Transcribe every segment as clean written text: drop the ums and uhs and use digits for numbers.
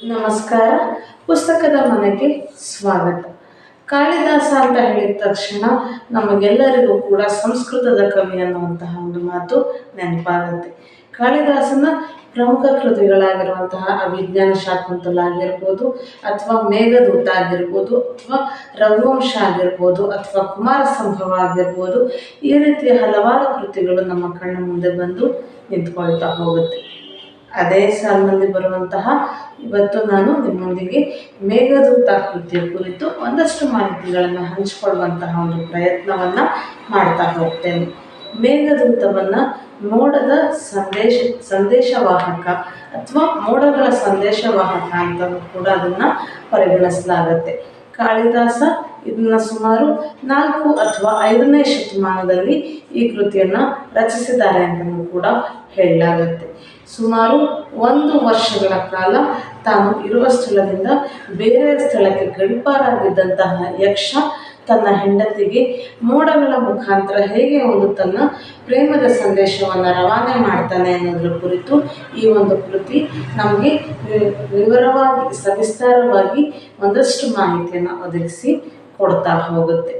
ನಮಸ್ಕಾರ. ಪುಸ್ತಕದ ಮನೆಗೆ ಸ್ವಾಗತ. ಕಾಳಿದಾಸ ಅಂತ ಹೇಳಿದ ತಕ್ಷಣ ನಮಗೆಲ್ಲರಿಗೂ ಕೂಡ ಸಂಸ್ಕೃತದ ಕವಿ ಅನ್ನುವಂತಹ ಒಂದು ಮಾತು ನೆನಪಾಗುತ್ತೆ. ಕಾಳಿದಾಸನ ಪ್ರಮುಖ ಕೃತಿಗಳಾಗಿರುವಂತಹ ಅಭಿಜ್ಞಾನ ಶಾಕುಂತಲ ಆಗಿರ್ಬೋದು, ಅಥವಾ ಮೇಘದೂತ ಆಗಿರ್ಬೋದು, ಅಥವಾ ರಘುವಂಶ ಆಗಿರ್ಬೋದು, ಅಥವಾ ಕುಮಾರ ಸಂಭವ ಆಗಿರ್ಬೋದು, ಈ ರೀತಿಯ ಹಲವಾರು ಕೃತಿಗಳು ನಮ್ಮ ಕಣ್ಣ ಮುಂದೆ ಬಂದು ನಿಂತ್ಕೊಳ್ತಾ ಹೋಗುತ್ತೆ. ಅದೇ ಸಾಲಿನಲ್ಲಿ ಬರುವಂತಹ ಇವತ್ತು ನಾನು ನಿಮ್ಮೊಂದಿಗೆ ಮೇಘದೂತ ಕೃತಿಯ ಕುರಿತು ಒಂದಷ್ಟು ಮಾಹಿತಿಗಳನ್ನು ಹಂಚಿಕೊಳ್ಳುವಂತಹ ಒಂದು ಪ್ರಯತ್ನವನ್ನು ಮಾಡ್ತಾ ಹೋಗ್ತೇನೆ. ಮೇಘದೂತವನ್ನು ಮೋಡದ ಸಂದೇಶವಾಹಕ ಅಥವಾ ಮೋಡಗಳ ಸಂದೇಶವಾಹಕ ಅಂತಲೂ ಕೂಡ ಅದನ್ನು ಪರಿಗಣಿಸಲಾಗುತ್ತೆ. ಕಾಳಿದಾಸ ಇದನ್ನು ಸುಮಾರು 4 ಅಥವಾ 5ನೇ ಶತಮಾನದಲ್ಲಿ ಈ ಕೃತಿಯನ್ನು ರಚಿಸಿದ್ದಾರೆ ಅಂತಲೂ ಕೂಡ ಹೇಳಲಾಗುತ್ತೆ. ಸುಮಾರು 1 ವರ್ಷಗಳ ಕಾಲ ತಾನು ಇರುವ ಸ್ಥಳದಿಂದ ಬೇರೆ ಸ್ಥಳಕ್ಕೆ ಗಡಿಪಾರಾಗಿದ್ದಂತಹ ಯಕ್ಷ ತನ್ನ ಹೆಂಡತಿಗೆ ಮೋಡಗಳ ಮುಖಾಂತರ ಹೇಗೆ ಒಂದು ತನ್ನ ಪ್ರೇಮದ ಸಂದೇಶವನ್ನು ರವಾನೆ ಮಾಡ್ತಾನೆ ಅನ್ನೋದ್ರ ಕುರಿತು ಈ ಒಂದು ಕೃತಿ ನಮಗೆ ವಿವರವಾಗಿ ಸವಿಸ್ತಾರವಾಗಿ ಒಂದಷ್ಟು ಮಾಹಿತಿಯನ್ನು ಒದಗಿಸಿ ಕೊಡ್ತಾ ಹೋಗುತ್ತೆ.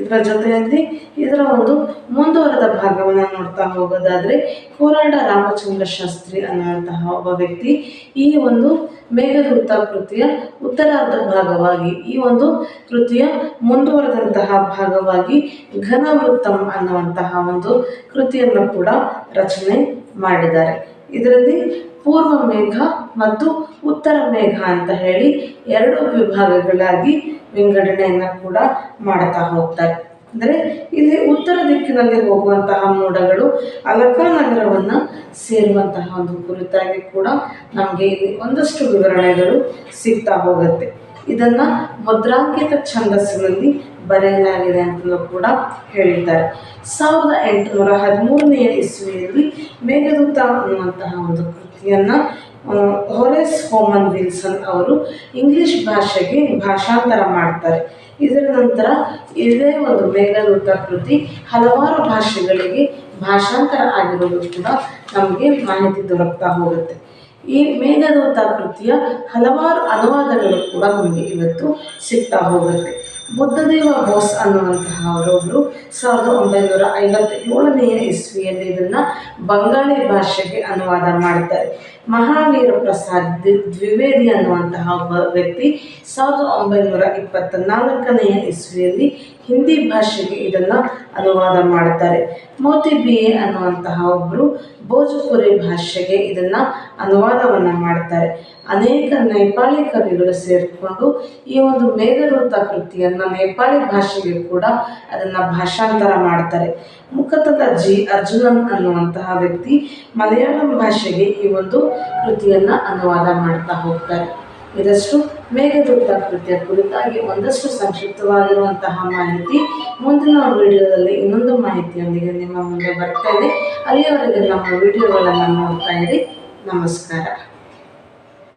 ಇದರ ಜೊತೆಯಲ್ಲಿ ಇದರ ಒಂದು ಮುಂದುವರೆದ ಭಾಗವನ್ನು ನೋಡ್ತಾ ಹೋಗೋದಾದರೆ, ಕೋರಾಡ ರಾಮಚಂದ್ರ ಶಾಸ್ತ್ರಿ ಅನ್ನುವಂತಹ ಒಬ್ಬ ವ್ಯಕ್ತಿ ಈ ಒಂದು ಮೇಘದೂತ ಕೃತಿಯ ಉತ್ತರಾರ್ಧ ಭಾಗವಾಗಿ, ಈ ಒಂದು ಕೃತಿಯ ಮುಂದುವರೆದಂತಹ ಭಾಗವಾಗಿ ಘನವೃತ್ತಂ ಅನ್ನುವಂತಹ ಒಂದು ಕೃತಿಯನ್ನು ಕೂಡ ರಚನೆ ಮಾಡಿದ್ದಾರೆ. ಇದರಲ್ಲಿ ಪೂರ್ವ ಮೇಘ ಮತ್ತು ಉತ್ತರ ಮೇಘ ಅಂತ ಹೇಳಿ 2 ವಿಭಾಗಗಳಾಗಿ ವಿಂಗಡಣೆಯನ್ನು ಕೂಡ ಮಾಡ್ತಾ ಹೋಗ್ತಾರೆ. ಅಂದರೆ ಇಲ್ಲಿ ಉತ್ತರ ದಿಕ್ಕಿನಲ್ಲಿ ಹೋಗುವಂತಹ ಮೋಡಗಳು ಅಲಕಾ ನಗರವನ್ನು ಸೇರುವಂತಹ ಒಂದು ಕುರಿತಾಗಿ ಕೂಡ ನಮಗೆ ಇಲ್ಲಿ ಒಂದಷ್ಟು ವಿವರಣೆಗಳು ಸಿಗ್ತಾ ಹೋಗುತ್ತೆ. ಇದನ್ನು ಮುದ್ರಾಂಕಿತ ಛಂದಸ್ಸಿನಲ್ಲಿ ಬರೆಯಲಾಗಿದೆ ಅಂತಲೂ ಕೂಡ ಹೇಳಿದ್ದಾರೆ. 1813ನೇ ಇಸ್ವಿಯಲ್ಲಿ ಮೇಘದೂತ ಅನ್ನುವಂತಹ ಒಂದು ಕೃತಿಯನ್ನು ಹೊರೇಸ್ ಹೋಮನ್ ವಿಲ್ಸನ್ ಅವರು ಇಂಗ್ಲಿಷ್ ಭಾಷೆಗೆ ಭಾಷಾಂತರ ಮಾಡ್ತಾರೆ. ಇದರ ನಂತರ ಇದೇ ಒಂದು ಮೇಘದೂತ ಕೃತಿ ಹಲವಾರು ಭಾಷೆಗಳಿಗೆ ಭಾಷಾಂತರ ಆಗಿರೋದು ಕೂಡ ನಮಗೆ ಮಾಹಿತಿ ದೊರಕ್ತಾ ಹೋಗುತ್ತೆ. ಈ ಮೇಘದೂತ ಕೃತಿಯ ಹಲವಾರು ಅನುವಾದಗಳು ಕೂಡ ನಮಗೆ ಇವತ್ತು ಸಿಗ್ತಾ ಹೋಗುತ್ತೆ. ಬುದ್ಧದೇವ ಬೋಸ್ ಅನ್ನುವಂತಹ ಅವರೊಬ್ಬರು 1957ನೇ ಇಸ್ವಿಯಲ್ಲಿ ಇದನ್ನು ಬಂಗಾಳಿ ಭಾಷೆಗೆ ಅನುವಾದ ಮಾಡ್ತಾರೆ. ಮಹಾವೀರ ಪ್ರಸಾದ್ ದ್ವಿವೇದಿ ಅನ್ನುವಂತಹ ಒಬ್ಬ ವ್ಯಕ್ತಿ 1924ನೇ ಇಸ್ವಿಯಲ್ಲಿ ಹಿಂದಿ ಭಾಷೆಗೆ ಇದನ್ನು ಅನುವಾದ ಮಾಡ್ತಾರೆ. ಮೋತಿ ಬಿ ಎ ಅನ್ನುವಂತಹ ಒಬ್ಬರು ಭೋಜಪುರಿ ಭಾಷೆಗೆ ಇದನ್ನು ಅನುವಾದವನ್ನು ಮಾಡ್ತಾರೆ. ಅನೇಕ ನೇಪಾಳಿ ಕವಿಗಳು ಸೇರಿಕೊಂಡು ಈ ಒಂದು ಮೇಘದೂತ ಕೃತಿಯನ್ನು ನೇಪಾಳಿ ಭಾಷೆಗೆ ಕೂಡ ಅದನ್ನು ಭಾಷಾಂತರ ಮಾಡ್ತಾರೆ. ಮುಖತಃ ಜಿ ಅರ್ಜುನನ್ ಅನ್ನುವಂತಹ ವ್ಯಕ್ತಿ ಮಲಯಾಳಂ ಭಾಷೆಗೆ ಈ ಒಂದು ಕೃತಿಯನ್ನು ಅನುವಾದ ಮಾಡ್ತಾ ಹೋಗ್ತಾರೆ. ಇದಷ್ಟು ಮೇಘದೂತ ಕೃತಿಯ ಕುರಿತಾಗಿ ಒಂದಷ್ಟು ಸಂಕ್ಷಿಪ್ತವಾಗಿರುವಂತಹ ಮಾಹಿತಿ. ಮುಂದಿನ ವಿಡಿಯೋದಲ್ಲಿ ಇನ್ನೊಂದು ಮಾಹಿತಿಯೊಂದಿಗೆ ನಿಮ್ಮ ಮುಂದೆ ಬರ್ತೇನೆ. ಅಲ್ಲಿಯವರೆಗೆ ನಮ್ಮ ವಿಡಿಯೋಗಳನ್ನು ನೋಡ್ತಾ ಇರಿ. ನಮಸ್ಕಾರ.